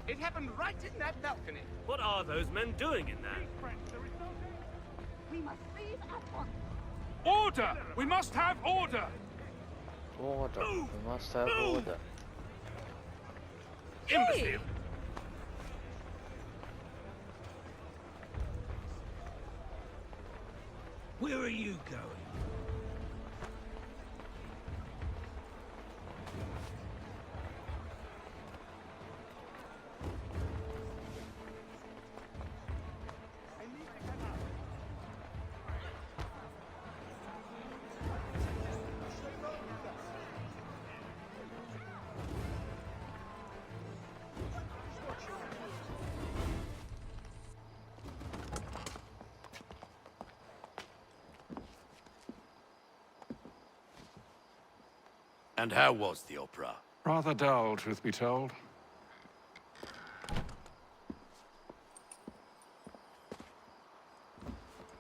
It happened right in that balcony. What are those men doing in there? We must leave at once. Order! We must have order! Order. We must have order. Imbecile! Where are you going? And how was the opera? Rather dull, truth be told.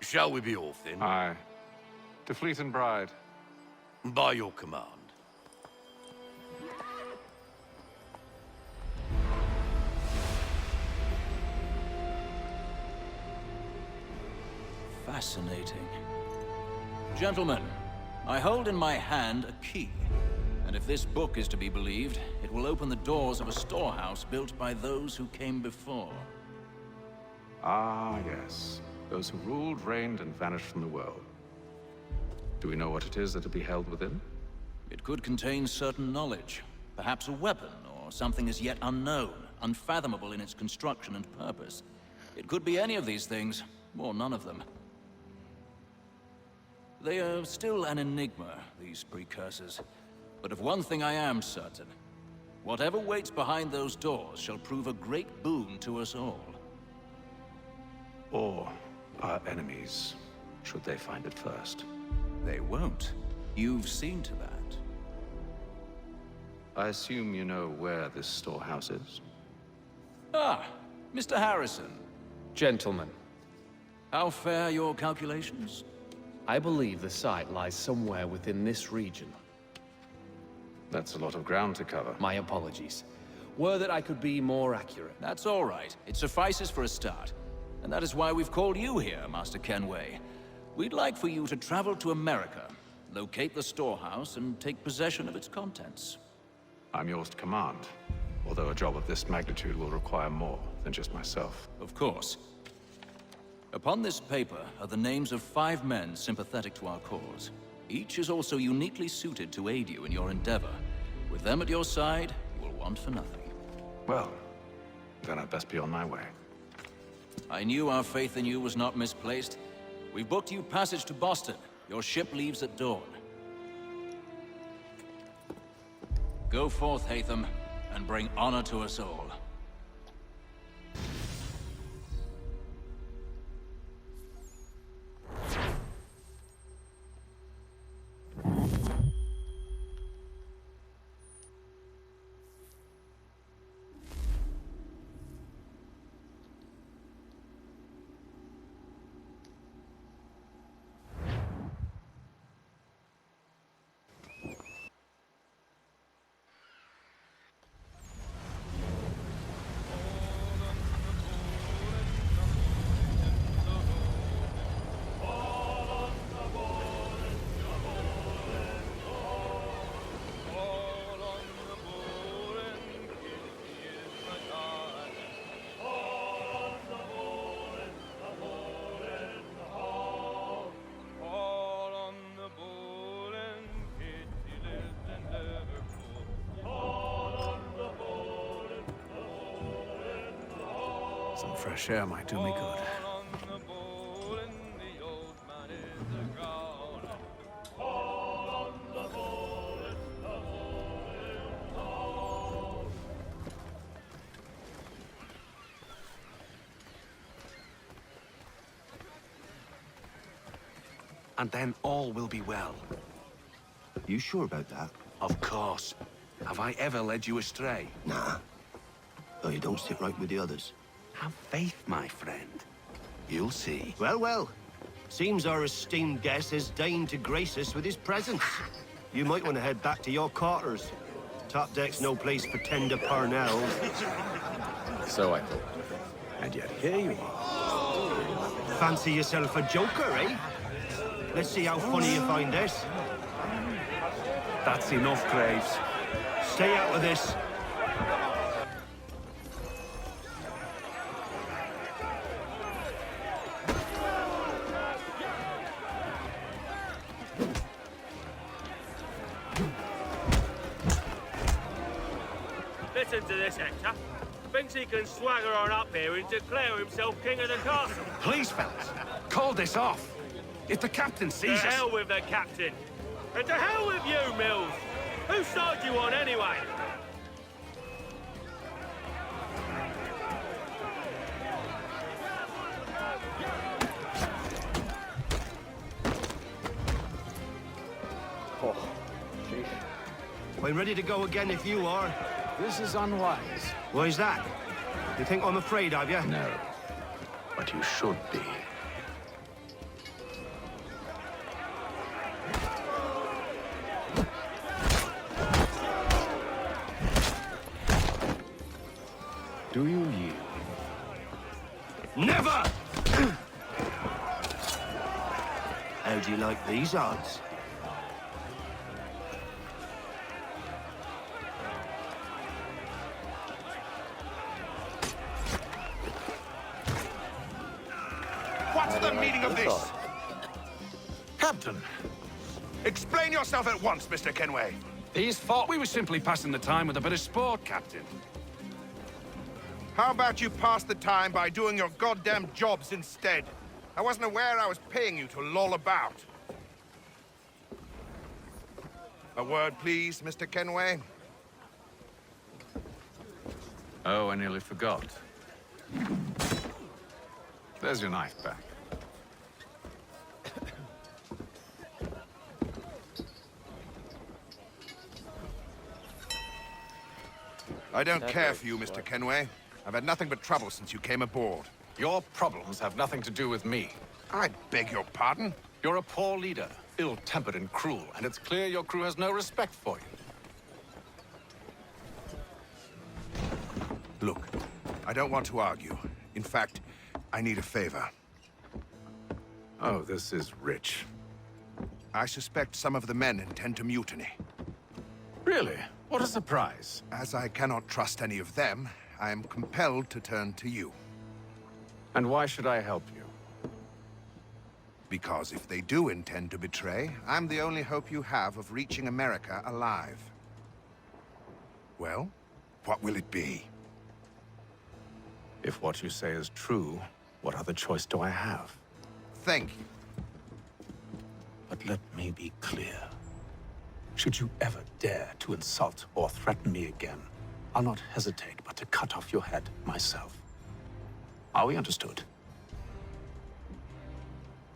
Shall we be off then? Aye. To Fleet and Bride. By your command. Fascinating. Gentlemen, I hold in my hand a key. And if this book is to be believed, it will open the doors of a storehouse built by those who came before. Ah, yes. Those who ruled, reigned, and vanished from the world. Do we know what it is that will be held within? It could contain certain knowledge. Perhaps a weapon, or something as yet unknown, unfathomable in its construction and purpose. It could be any of these things, or none of them. They are still an enigma, these precursors. But of one thing I am certain. Whatever waits behind those doors shall prove a great boon to us all. Or our enemies, should they find it first. They won't. You've seen to that. I assume you know where this storehouse is? Ah, Mr. Harrison. Gentlemen, How fare your calculations? I believe the site lies somewhere within this region. That's a lot of ground to cover. My apologies. Were that I could be more accurate. That's all right. It suffices for a start. And that is why we've called you here, Master Kenway. We'd like for you to travel to America, locate the storehouse, and take possession of its contents. I'm yours to command, although a job of this magnitude will require more than just myself. Of course. Upon this paper are the names of 5 men sympathetic to our cause. Each is also uniquely suited to aid you in your endeavor. With them at your side, you will want for nothing. Well, then I'd best be on my way. I knew our faith in you was not misplaced. We've booked you passage to Boston. Your ship leaves at dawn. Go forth, Hatham, and bring honor to us all. Some fresh air might do me good. And then all will be well. You sure about that? Of course. Have I ever led you astray? Nah. Though you don't sit right with the others. Have faith, my friend. You'll see. Well, well. Seems our esteemed guest has deigned to grace us with his presence. You might want to head back to your quarters. Top deck's no place for tender parnells. So I thought. And yet here you are. Fancy yourself a joker, eh? Let's see how funny you find this. That's enough, Graves. Stay out of this. Listen to this, Hector. Thinks he can swagger on up here and declare himself king of the castle. Please, fellas, call this off. If the captain To sees us... hell with the captain. And to hell with you, Mills. Whose side you on, anyway? Oh, jeez. I'm ready to go again if you are. This is unwise. Why's that? You think I'm afraid of you? No. But you should be. Do you yield? Never! How do you like these odds? What's the meaning of this? Captain, Explain yourself at once, Mr. Kenway. these thought we were simply passing the time with a bit of sport, Captain. How about you pass the time by doing your goddamn jobs instead? I wasn't aware I was paying you to loll about. A word, please, Mr. Kenway. Oh, I nearly forgot. There's your knife back. I don't care for you, Mr. Kenway. I've had nothing but trouble since you came aboard. Your problems have nothing to do with me. I beg your pardon? You're a poor leader, ill-tempered and cruel, and it's clear your crew has no respect for you. Look, I don't want to argue. In fact, I need a favor. Oh, this is rich. I suspect some of the men intend to mutiny. Really? What a surprise. As I cannot trust any of them, I am compelled to turn to you. And why should I help you? Because if they do intend to betray, I'm the only hope you have of reaching America alive. Well, what will it be? If what you say is true, what other choice do I have? Thank you. But let me be clear. Should you ever dare to insult or threaten me again, I'll not hesitate but to cut off your head myself. Are we understood?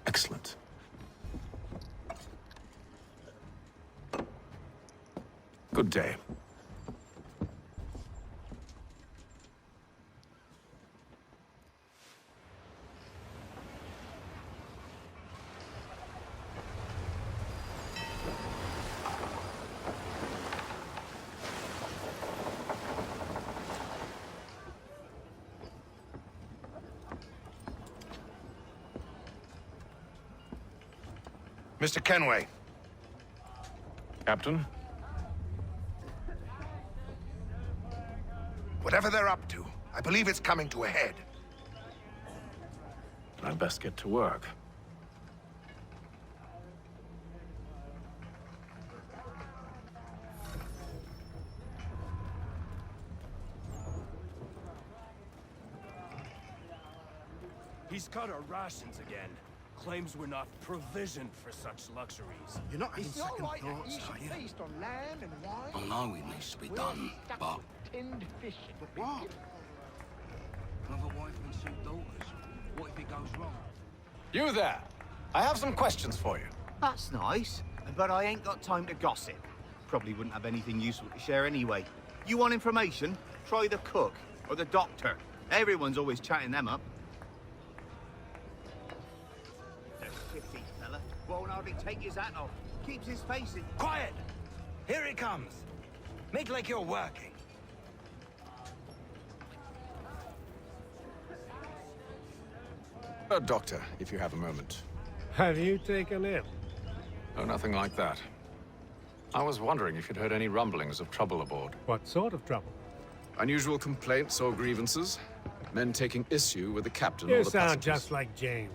Excellent. Good day. Mr. Kenway. Captain? Whatever they're up to, I believe it's coming to a head. I'd best get to work. He's cut our rations again. Claims we're not provisioned for such luxuries. You're not having It's not second right that thoughts, you are should you? feast on lamb and wine. I know it needs to be done, but Tinned fish. What? another wife and 2 daughters. What if it goes wrong? You there! I have some questions for you. That's nice, but I ain't got time to gossip. Probably wouldn't have anything useful to share anyway. You want information? Try the cook or the doctor. Everyone's always chatting them up. The shifty fella won't hardly take his hat off. Keeps his face in. Quiet! Here it comes. Make like you're working. Doctor, if you have a moment. Have you taken him? Oh, nothing like that. I was wondering if you'd heard any rumblings of trouble aboard. What sort of trouble? Unusual complaints or grievances? Men taking issue with the captain You or the sound passengers? just like James.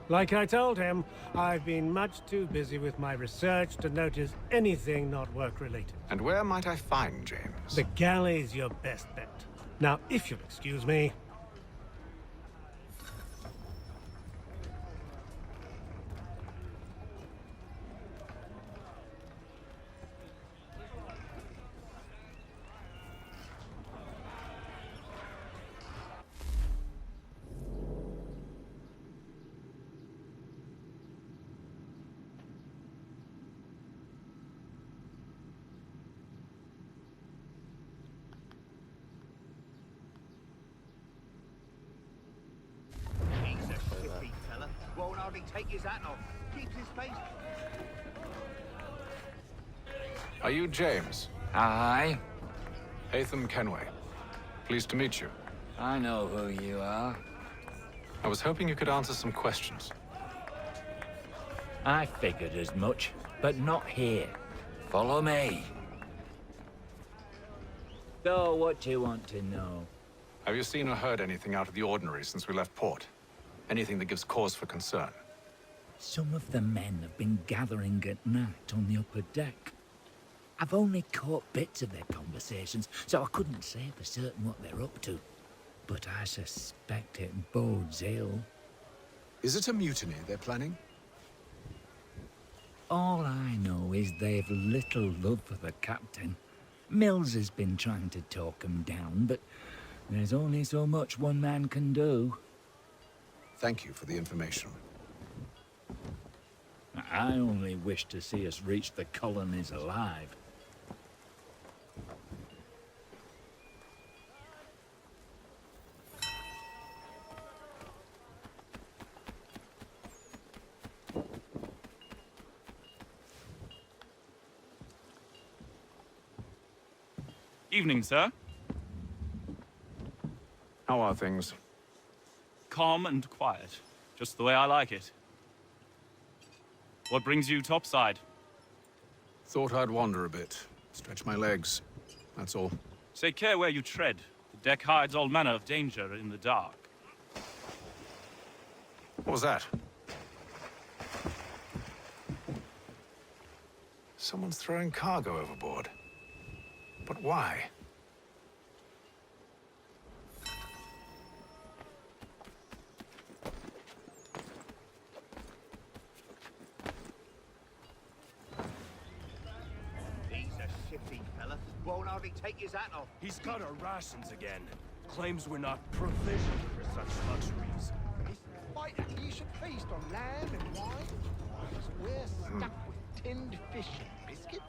Like I told him, I've been much too busy with my research to notice anything not work-related. And where might I find James? The galley's your best bet. Now, if you'll excuse me... He's a shifty fella. Won't hardly take his hat off. Keeps his face. Are you James? Aye, Hatham Kenway. Pleased to meet you. I know who you are. I was hoping you could answer some questions. I figured as much, but not here. Follow me. So, what do you want to know? Have you seen or heard anything out of the ordinary since we left port? Anything that gives cause for concern? Some of the men have been gathering at night on the upper deck. I've only caught bits of their conversations, so I couldn't say for certain what they're up to. But I suspect it bodes ill. Is it a mutiny they're planning? All I know is they've little love for the captain. Mills has been trying to talk him down, but there's only so much one man can do. Thank you for the information. I only wish to see us reach the colonies alive. Evening, sir. How are things? Calm and quiet. Just the way I like it. What brings you topside? Thought I'd wander a bit. Stretch my legs. That's all. Take care where you tread. The deck hides all manner of danger in the dark. What was that? Someone's throwing cargo overboard. But why? He's a shifty fella. Won't hardly take his hat off. He's got our rations again. Claims we're not provisioned for such luxuries. It's quite that you should feast on lamb and wine, whilst we're stuck with tinned fish and biscuits.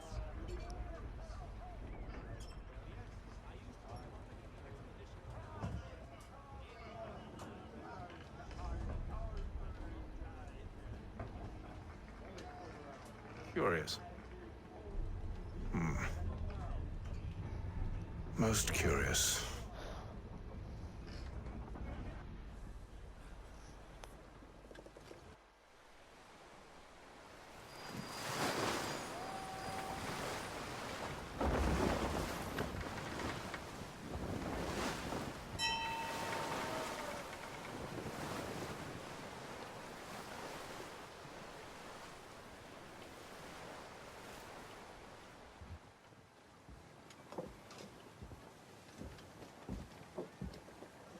Curious. Most curious.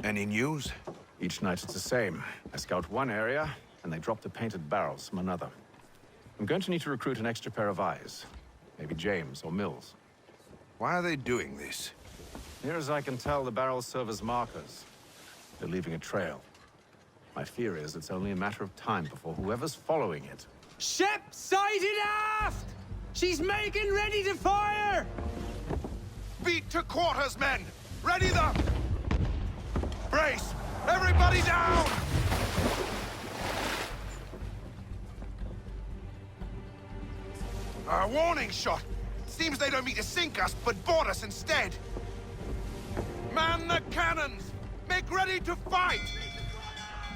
Any news? Each night it's the same. I scout one area, and they drop the painted barrels from another. I'm going to need to recruit an extra pair of eyes. Maybe James or Mills. Why are they doing this? Near as I can tell, the barrels serve as markers. They're leaving a trail. My fear is it's only a matter of time before whoever's following it... Ship sighted aft! She's making ready to fire! Beat to quarters, men! Ready them! Brace! Everybody down! A warning shot! Seems they don't mean to sink us, but board us instead! Man the cannons! Make ready to fight!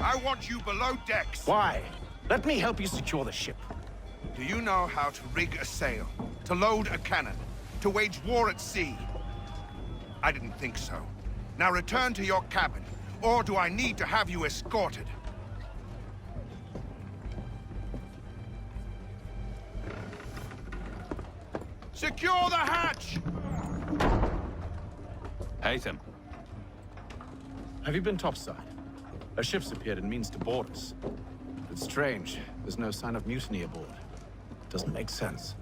I want you below decks. Why? Let me help you secure the ship. Do you know how to rig a sail? To load a cannon? To wage war at sea? I didn't think so. Now return to your cabin, or do I need to have you escorted? Secure the hatch! Haytham. Have you been topside? A ship's appeared and means to board us. It's strange. There's no sign of mutiny aboard. Doesn't make sense.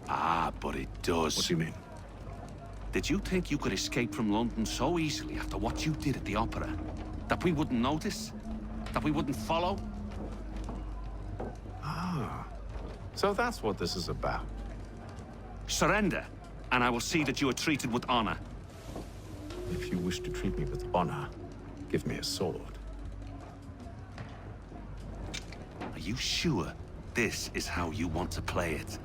Ah, but it does. What do you mean? Did you think you could escape from London so easily after what you did at the opera? That we wouldn't notice? That we wouldn't follow? Ah. So that's what this is about. Surrender, and I will see that you are treated with honor. If you wish to treat me with honor, give me a sword. Are you sure this is how you want to play it?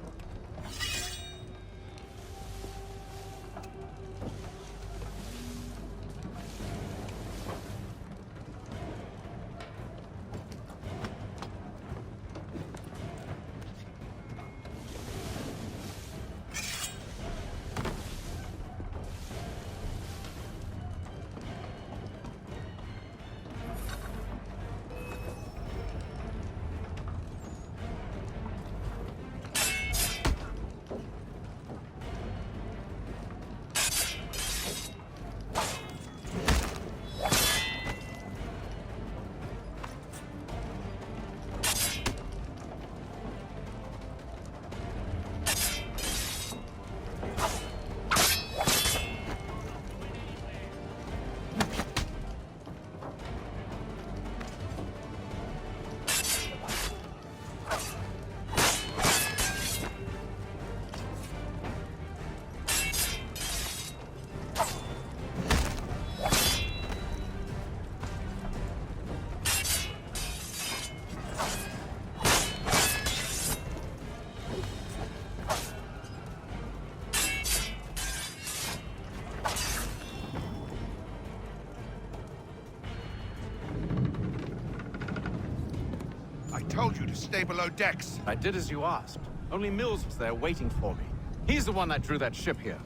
I told you to stay below decks. I did as you asked. Only Mills was there waiting for me. He's the one that drew that ship here.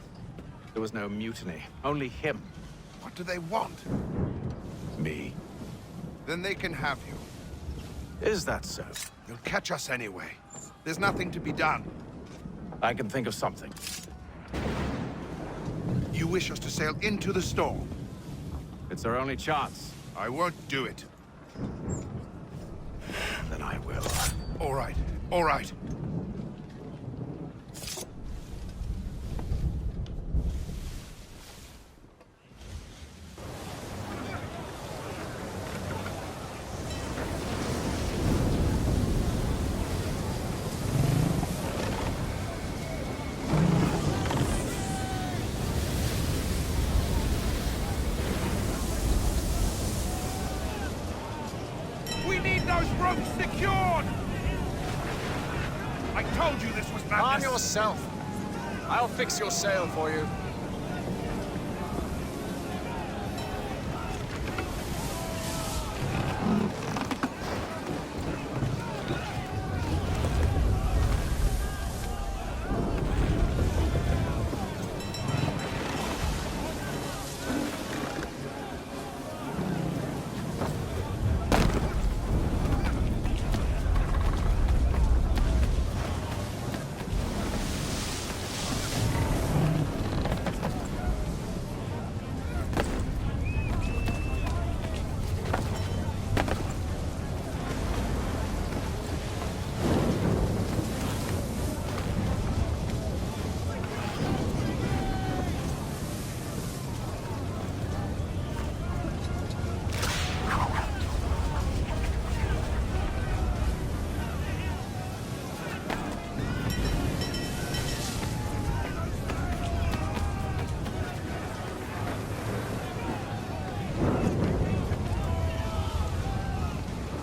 There was no mutiny, only him. What do they want? Me. Then they can have you. Is that so? You'll catch us anyway. There's nothing to be done. I can think of something. You wish us to sail into the storm? It's our only chance. I won't do it. Then I will. All right, all right. We need those ropes secured! I told you this was madness! Arm yourself. I'll fix your sail for you.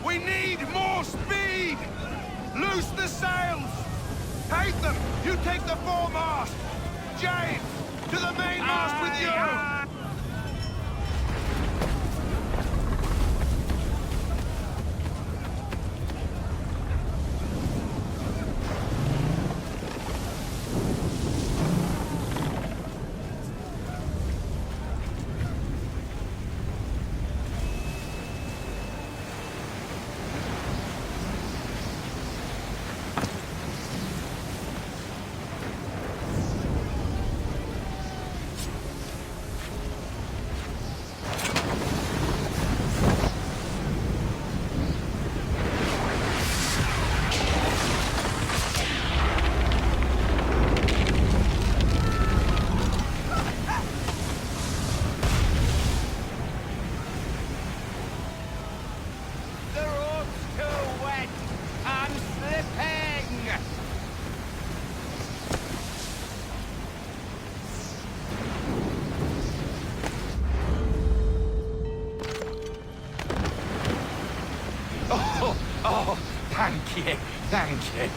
We need more speed! Loose the sails! Haytham, you take the foremast! James, to the mainmast with you! Oh, thank you, thank you.